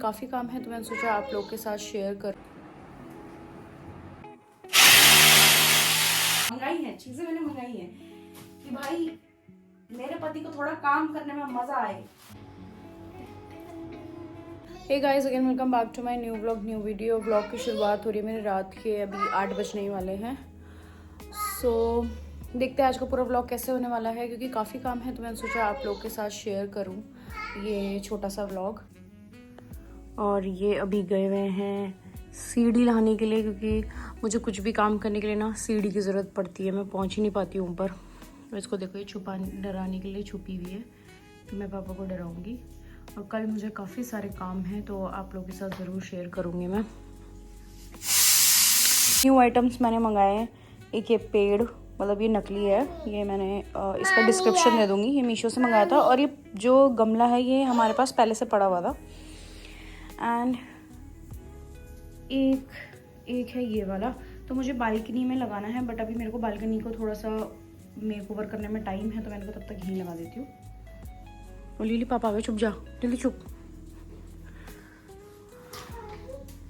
काफ़ी काम है तो मैंने सोचा आप लोग के साथ शेयर कर। मंगाई है चीजें, मैंने मंगाई है कि भाई मेरे पति को थोड़ा काम करने में मजा आए। Hey guys, again welcome back to my new video. Vlog की शुरुआत हो रही है मेरे रात के, अभी 8 बजने ही वाले हैं। सो देखते हैं आज का पूरा व्लॉग कैसे होने वाला है, क्योंकि काफ़ी काम है तो मैंने सोचा आप लोग के साथ शेयर करूं ये छोटा सा व्लॉग। और ये अभी गए हुए हैं सीढ़ी लाने के लिए, क्योंकि मुझे कुछ भी काम करने के लिए ना सीढ़ी की ज़रूरत पड़ती है, मैं पहुंच ही नहीं पाती हूँ ऊपर। तो इसको देखो, ये डराने के लिए छुपी हुई है, तो मैं पापा को डराऊंगी। और कल मुझे काफ़ी सारे काम हैं तो आप लोगों के साथ ज़रूर शेयर करूँगी मैं। न्यू आइटम्स मैंने मंगाए हैं। एक ये पेड़, मतलब ये नकली है, ये मैंने इसका डिस्क्रिप्शन दे दूँगी। ये मीशो से मंगाया था। और ये जो गमला है ये हमारे पास पहले से पड़ा हुआ था। एंड एक है ये वाला, तो मुझे बालकनी में लगाना है, बट अभी मेरे को बालकनी को थोड़ा सा मेकओवर करने में टाइम है, तो मैंने कहा तब तक यहीं लगा देती हूँ। और लिली पापा आ गए, चुप जा लिली, चुप।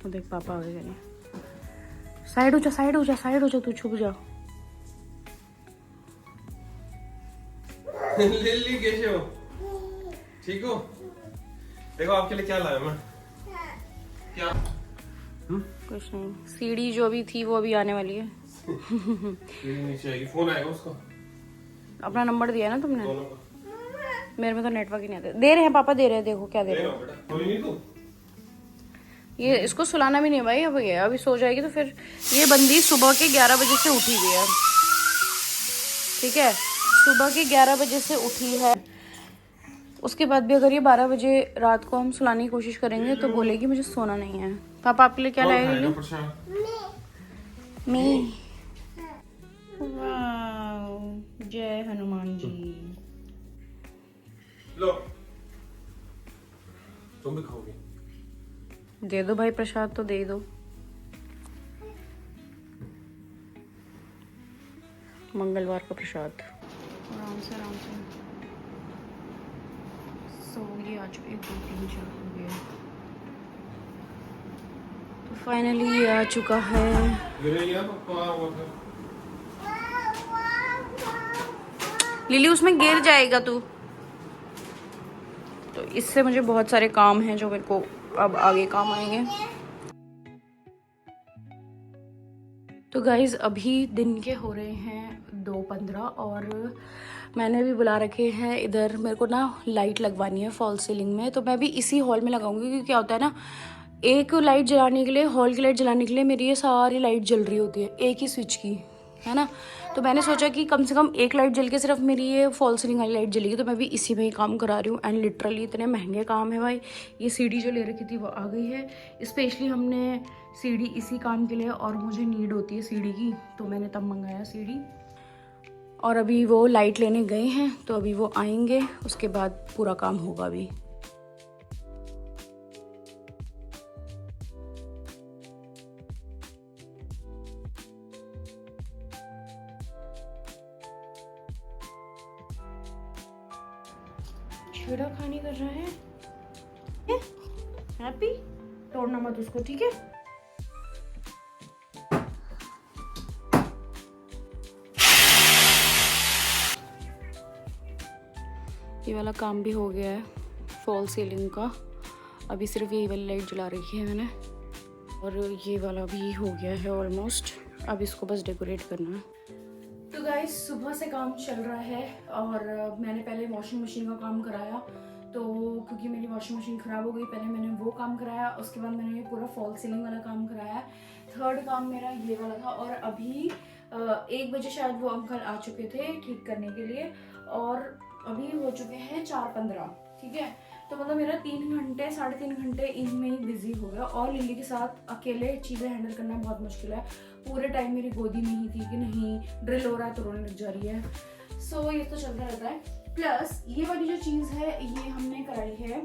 तो देख पापा आ गए, साइड हो जा, साइड हो जा, साइड हो जा, तू छुप जा। लिली कैसे हो? ठीक हो? देखो आपके लिए क्या लाया मैं। क्या? कुछ नहीं, सीढ़ी जो अभी थी वो अभी आने वाली है। नीचे आएगी, फोन आएगा उसका। अपना नंबर दिया ना तुमने? दोनों का। मेरे में तो नेटवर्क ही नहीं आता। दे रहे हैं पापा, दे रहे हैं, देखो क्या दे रहे हैं। बेटा कोई नहीं तू। ये इसको सुलाना भी नहीं भाई, अब ये अभी सो जाएगी तो फिर। ये बंदी सुबह के 11 बजे से उठी हुई है, ठीक है, सुबह के 11 बजे से उठी है। उसके बाद भी अगर ये 12 बजे रात को हम सुलाने की कोशिश करेंगे तो बोलेगी मुझे सोना नहीं है। पापा आपके लिए क्या लाएगी? मैं। वाह, जय हनुमान जी। लो तुम भी खाओगे? दे दो भाई, प्रसाद तो दे दो। मंगलवार का प्रसाद। आराम से आराम से। सो ये आ चुके 1 2 3 4 हो गए, तो फाइनली ये आ चुका है। लिली उसमें गिर जाएगा तू। तो इससे मुझे बहुत सारे काम हैं जो मेरे को अब आगे काम आएंगे। तो गाइज अभी दिन के हो रहे हैं 2:15 और मैंने भी बुला रखे हैं इधर। मेरे को ना लाइट लगवानी है फॉल सीलिंग में, तो मैं भी इसी हॉल में लगाऊंगी, क्योंकि क्या होता है ना, एक लाइट जलाने के लिए, हॉल की लाइट जलाने के लिए मेरी ये सारी लाइट जल रही होती है एक ही स्विच की, है ना। तो मैंने सोचा कि कम से कम एक लाइट जल के सिर्फ मेरी ये फॉल सीलिंग वाली लाइट जलेगी, तो मैं भी इसी में ही काम करा रही हूँ। एंड लिटरली इतने महंगे काम है भाई। ये सीढ़ी जो ले रखी थी वो आ गई है, स्पेशली हमने सीढ़ी इसी काम के लिए, और मुझे नीड होती है सीढ़ी की, तो मैंने तब मंगाया सीढ़ी। और अभी वो लाइट लेने गए हैं, तो अभी वो आएंगे, उसके बाद पूरा काम होगा अभी। छेड़ा खानी कर रहा है हैप्पी, तोड़ना मत उसको, ठीक है। ये वाला काम भी हो गया है फॉल सीलिंग का, अभी सिर्फ यही वाली लाइट जला रखी है मैंने, और ये वाला भी हो गया है ऑलमोस्ट। अब इसको बस डेकोरेट करना है। तो गाइस सुबह से काम चल रहा है, और मैंने पहले वॉशिंग मशीन का काम कराया, तो क्योंकि मेरी वॉशिंग मशीन ख़राब हो गई, पहले मैंने वो काम कराया, उसके बाद मैंने पूरा फॉल सीलिंग वाला काम कराया। थर्ड काम मेरा ये वाला था, और अभी 1 बजे शायद वो अंकल आ चुके थे ठीक करने के लिए, और अभी हो चुके हैं 4:15, ठीक है। तो मतलब मेरा 3 घंटे 3.5 घंटे इनमें ही बिजी हो गया, और लिली के साथ अकेले चीज़ें हैंडल करना बहुत मुश्किल है। पूरे टाइम मेरी गोदी में ही थी कि नहीं ड्रिल हो रहा है तो रोने लग जा रही है। सो ये तो चलता रहता है। प्लस ये वाली जो चीज़ है ये हमने कराई है,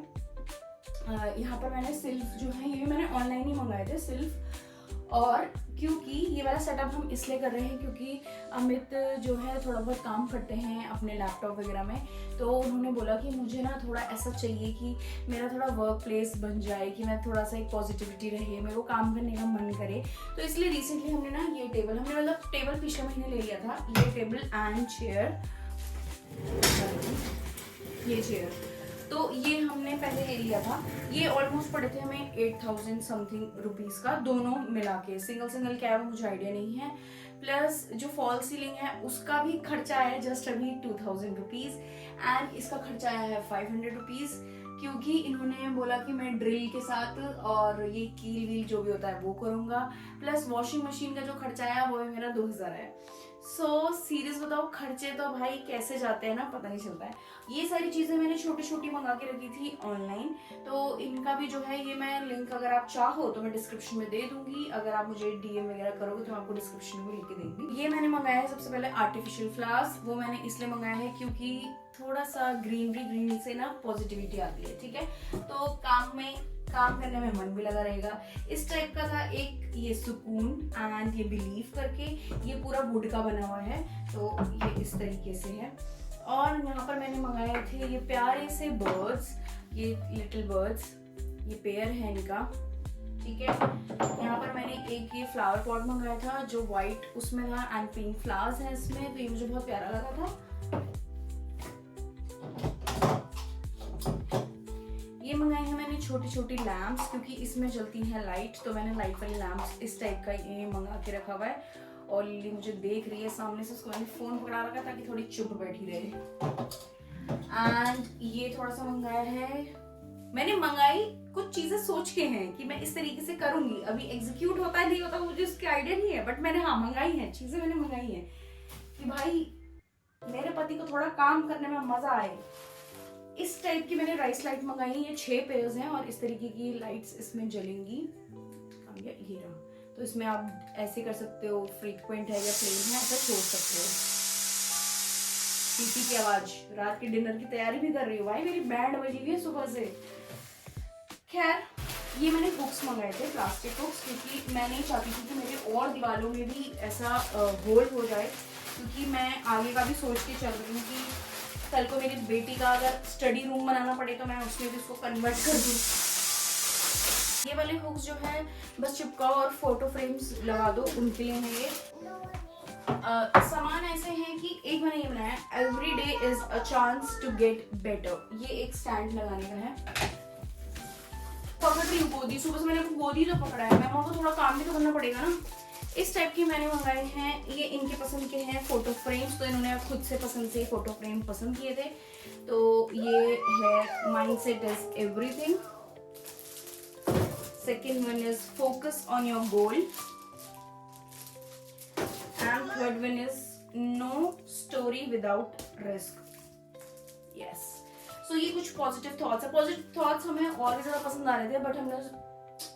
यहाँ पर मैंने सिल्फ जो है ये मैंने ऑनलाइन ही मंगाए थे सिल्फ, और क्योंकि ये वाला सेटअप हम इसलिए कर रहे हैं क्योंकि अमित जो है थोड़ा बहुत काम करते हैं अपने लैपटॉप वगैरह में, तो उन्होंने बोला कि मुझे ना थोड़ा ऐसा चाहिए कि मेरा थोड़ा वर्क प्लेस बन जाए, कि मैं थोड़ा सा एक पॉजिटिविटी रहे, मेरे को काम करने का मन करे। तो इसलिए रिसेंटली हमने ना ये टेबल, हमने मतलब टेबल पिछले महीने ले लिया था, ये टेबल एंड चेयर, ये चेयर, तो ये हमने पहले ले लिया था। ये ऑलमोस्ट पड़े थे हमें 8000 समथिंग रुपीज़ का, दोनों मिला के। सिंगल क्या है वो मुझे आइडिया नहीं है। प्लस जो फॉल सीलिंग है उसका भी खर्चा आया जस्ट अभी 2000 रुपीज़, एंड इसका खर्चा आया है 500 रुपीज़, क्योंकि इन्होंने बोला कि मैं ड्रिल के साथ और ये कील वील जो भी होता है वो करूँगा। प्लस वॉशिंग मशीन का जो खर्चा आया वो मेरा 2000 है। सो सीरियस बताओ, खर्चे तो भाई कैसे जाते हैं ना, पता नहीं चलता है। ये सारी चीज़ें मैंने छोटी छोटी मंगा के रखी थी ऑनलाइन, तो इनका भी जो है ये मैं लिंक अगर आप चाहो तो मैं डिस्क्रिप्शन में दे दूंगी। अगर आप मुझे डीएम वगैरह करोगे तो मैं आपको डिस्क्रिप्शन में लिंक दे दूंगी। ये मैंने मंगाया है सबसे पहले आर्टिफिशियल फ्लावर्स, वो मैंने इसलिए मंगाया है क्योंकि थोड़ा सा ग्रीनरी से ना पॉजिटिविटी आती है, ठीक है, तो काम करने में मन भी लगा रहेगा। इस टाइप का था एक ये सुकून एंड ये बिलीव करके, ये पूरा वुड का बना हुआ है, तो ये इस तरीके से है। और यहाँ पर मैंने मंगाए थे ये प्यारे से बर्ड्स, ये लिटिल बर्ड्स, ये पेयर है इनका, ठीक है। यहाँ पर मैंने एक ये फ्लावर पॉट मंगाया था जो वाइट उसमें था एंड पिंक फ्लावर्स हैं इसमें, तो ये मुझे बहुत प्यारा लगा था। ये मंगाए हैं मैंने छोटी छोटी लैम्प्स, क्योंकि इसमें जलती है लाइट, तो मैंने लाइट वाली लैम्प्स इस टाइप का ये मंगा के रखा हुआ है। और लिली मुझे देख रही है सामने से, उसको मैंने फोन पकड़ा रखा ताकि थोड़ी चुप बैठी रहे। एंड ये थोड़ा सा मंगाया है, मैंने मंगाई कुछ चीजें सोच के हैं कि मैं इस तरीके से करूंगी, अभी एग्जीक्यूट होता है नहीं होता मुझे उसकी आइडिया नहीं है, बट मैंने हाँ मंगाई है चीजें, मैंने मंगाई है कि भाई मेरे पति को थोड़ा काम करने में मजा आए। इस टाइप की मैंने राइस लाइट मंगाई है, ये 6 पेयर्स हैं और इस तरीके की लाइट्स इसमें जलेंगी। ये रहा, तो इसमें आप ऐसे कर सकते हो, फ्रीक्वेंट है या प्लेन है, ऐसा छोड़ सकते हो। पीपी की आवाज, रात के डिनर की तैयारी भी कर रही हूँ भाई, मेरी बैंड बजी हुई है सुबह से। खैर ये मैंने हुक्स मंगाए थे, प्लास्टिक हुक्स, क्योंकि मैं नहीं चाहती थी कि मेरे और दीवारों में भी ऐसा होल हो जाए, क्योंकि मैं आगे का भी सोच के चल रही हूँ कि कल को मेरी बेटी का अगर स्टडी रूम बनाना पड़े तो मैं उसमें भी उसको कन्वर्ट कर दूँ। ये वाले हुक्स जो है बस चिपकाओ और फोटो फ्रेम्स लगा दो, उनके लिए है ये। सामान ऐसे हैं कि एक मैंने ये बनाया, every day is a chance to get better, ये एक स्टैंड लगाने का है। पकड़ रही हूँ गोदी, सुबह से मैंने गोदी तो पकड़ा है, मैं को थोड़ा काम भी तो करना पड़ेगा ना। इस टाइप की मैंने मंगाए हैं, ये इनके पसंद के हैं फोटो फ्रेम्स, तो इन्होंने खुद से पसंद से फोटो फ्रेम पसंद किए थे। तो ये है mindset is everything, second one is focus on your goal, and third one is no story without risk. Yes, so ये कुछ पॉजिटिव थॉट्स है। पॉजिटिव थॉट्स हमें और भी ज्यादा पसंद आ रहे थे, बट हमने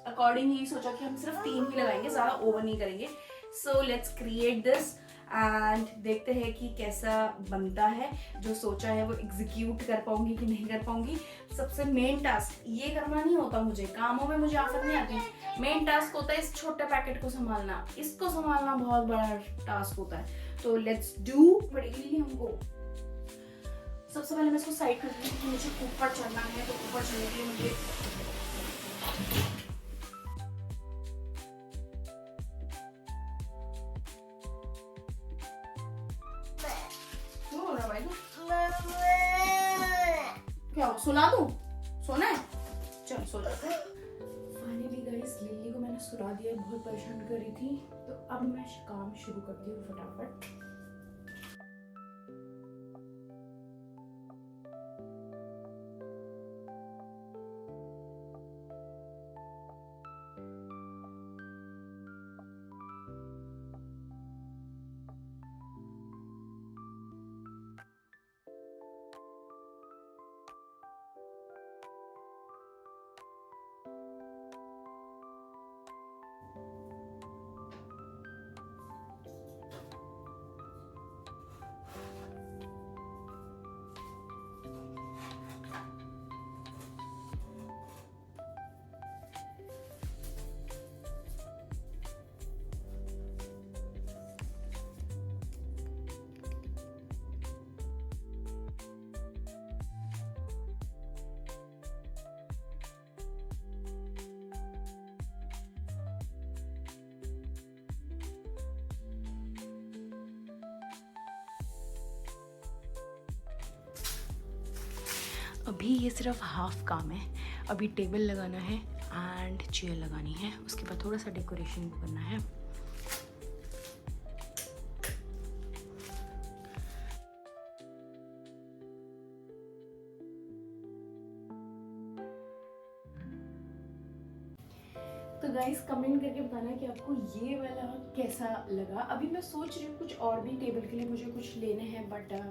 अकॉर्डिंग ही सोचा कि हम सिर्फ 3 ही लगाएंगे, ज्यादा ओवर नहीं करेंगे। So let's create this and देखते हैं कि कैसा बनता है। जो सोचा है वो एग्जीक्यूट कर पाऊंगी कि नहीं कर पाऊंगी। सबसे मेन टास्क ये करना नहीं होता, मुझे कामों में मुझे आफत नहीं आती। मेन टास्क होता है इस छोटे पैकेट को संभालना, इसको संभालना बहुत बड़ा टास्क होता है। तो लेट्स डू, पड़ेगी हमको। सबसे पहले मैं इसको साइड करती हूँ, मुझे ऊपर चढ़ना है, तो ऊपर चढ़ने के लिए मुझे क्या सुला दूं? सोना है? चल सो जा। फाइनली गाइस लिली को मैंने सुला दिया, बहुत परेशान कर रही थी, तो अब मैं काम शुरू करती हूँ फटाफट। अभी ये सिर्फ हाफ काम है। अभी टेबल लगाना है एंड चेयर लगानी है, उसके बाद थोड़ा सा डेकोरेशन करना है। तो गाइस कमेंट करके बताना कि आपको ये वाला कैसा लगा। अभी मैं सोच रही हूँ कुछ और भी टेबल के लिए मुझे कुछ लेने हैं, बट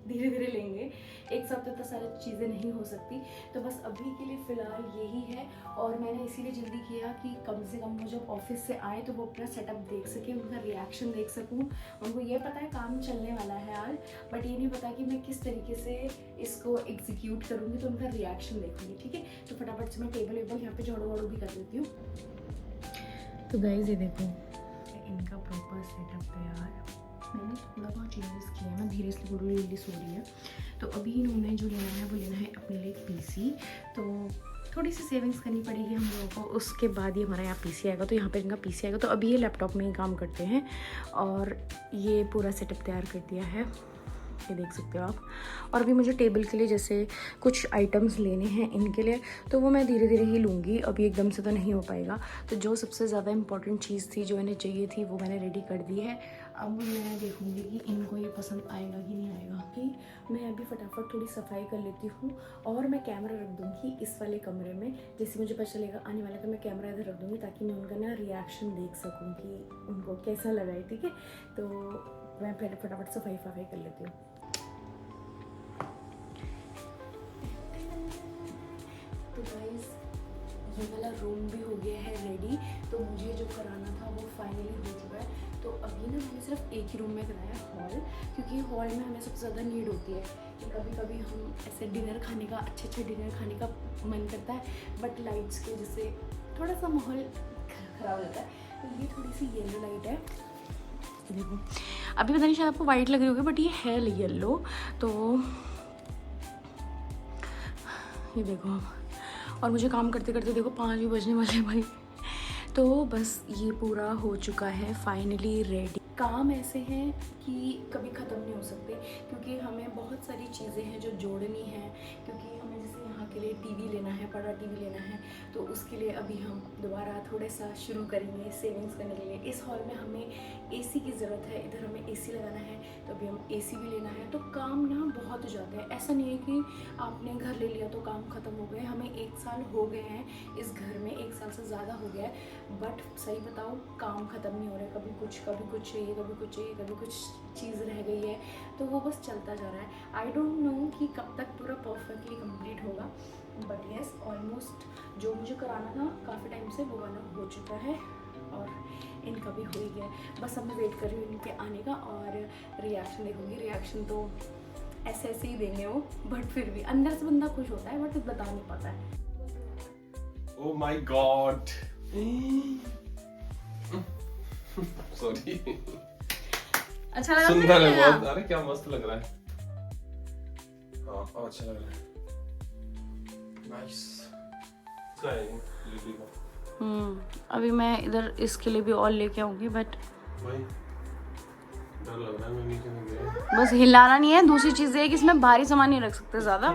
धीरे धीरे लेंगे, एक साथ तो सारी चीज़ें नहीं हो सकती। तो बस अभी के लिए फ़िलहाल यही है। और मैंने इसीलिए जल्दी किया कि कम से कम वो जब ऑफिस से आए तो वो अपना सेटअप देख सके, उनका रिएक्शन देख सकूं। उनको ये पता है काम चलने वाला है आज, बट ये नहीं पता कि मैं किस तरीके से इसको एग्जीक्यूट करूँगी, तो उनका रिएक्शन देखूँगी। ठीक है, तो फटाफट से मैं टेबल वेबल यहाँ पे झाड़ू वाड़ू भी कर देती हूँ। तो गाइस ये देखो इनका प्रॉपर सेटअप तैयार, मैंने थोड़ा बहुत चेंजेस किए हैं, मैं धीरे से गुरु जल्दी सो रही है। तो अभी इन्होंने जो लेना है वो लेना है अपने लिए पीसी, तो थोड़ी सी सेविंग्स करनी पड़ेगी हम लोगों को। उसके बाद ही हमारा यहाँ पीसी आएगा, तो यहाँ पे इनका पीसी आएगा। तो अभी ये लैपटॉप में ही काम करते हैं और ये पूरा सेटअप तैयार कर दिया है, ये देख सकते हो आप। और अभी मुझे टेबल के लिए जैसे कुछ आइटम्स लेने हैं इनके लिए, तो वो मैं धीरे धीरे ही लूँगी, अभी एकदम से तो नहीं हो पाएगा। तो जो सबसे ज़्यादा इम्पॉर्टेंट चीज़ थी जो इन्हें चाहिए थी वो मैंने रेडी कर दी है। अब मैं देखूँगी कि इनको ये पसंद आएगा कि नहीं आएगा। कि मैं अभी फटाफट थोड़ी सफाई कर लेती हूँ और मैं कैमरा रख दूँगी इस वाले कमरे में। जैसे मुझे पता चलेगा आने वाला, तो मैं कैमरा इधर रख दूँगी ताकि मैं उनका ना रिएक्शन देख सकूँ कि उनको कैसा लगा है। ठीक है, तो मैं पहले फटाफट सफाई कर लेती हूँ। तो गाइस ये वाला रूम भी हो गया है रेडी। तो मुझे जो कराना था वो फाइनली हो चुका है। तो अभी ना मैंने सिर्फ एक ही रूम में कराया हॉल, क्योंकि हॉल में हमें सबसे ज़्यादा नीड होती है कि कभी कभी हम ऐसे डिनर खाने का, अच्छे डिनर खाने का मन करता है, बट लाइट्स की वजह से थोड़ा सा माहौल ख़राब हो जाता है। तो ये थोड़ी सी येलो लाइट है, देखो अभी पता नहीं शायद आपको वाइट लग रही होगी, बट ये है येलो। तो ये देखो, और मुझे काम करते करते देखो 5 भी बजने वाले भाई। तो बस ये पूरा हो चुका है फाइनली रेडी। काम ऐसे हैं कि कभी ख़त्म नहीं हो सकते, क्योंकि हमें बहुत सारी चीज़ें हैं जो जोड़नी है। क्योंकि हमें जैसे यहाँ के लिए टीवी लेना है, बड़ा टीवी लेना है, तो उसके लिए अभी हम दोबारा थोड़ा सा शुरू करेंगे सेविंग्स करने के लिए। इस हॉल में हमें एसी की ज़रूरत है, इधर हमें एसी लगाना है, तो अभी हम एसी भी लेना है। तो काम ना बहुत हो जाते हैं, ऐसा नहीं है कि आपने घर ले लिया तो काम ख़त्म हो गए। हमें 1 साल हो गए हैं इस घर में, 1 साल से ज़्यादा हो गया है, बट सही बताओ काम ख़त्म नहीं हो रहा है। कभी कुछ चाहिए, कभी कुछ चाहिए, कभी कुछ चीज़ रह गई है, तो वो बस चलता जा रहा है। आई डोंट नो कि कब तक पूरा परफेक्टली कंप्लीट होगा, बट येस ऑलमोस्ट जो मुझे कराना था काफ़ी टाइम से वो वाला हो चुका है और इनका भी हो ही गया। बस अब मैं वेट कर रही हूँ इनके आने का और रिएक्शन देखूँगी। रिएक्शन तो ऐसे ही देंगे वो, बट फिर भी अंदर से बंदा खुश होता है, बट बता नहीं पाता है। Oh my God, sorry. अच्छा लगा? सुंदर है बहुत। अरे क्या मस्त लग रहा है। हाँ अच्छा लग रहा है, नाइस। अभी मैं इधर इसके लिए भी और लेके आऊँगी, बट भाई डर लग रहा है, मैं नीचे नहीं गया। बस हिलाना नहीं है। दूसरी चीज़ ये है कि इसमें भारी सामान नहीं रख सकते ज़्यादा।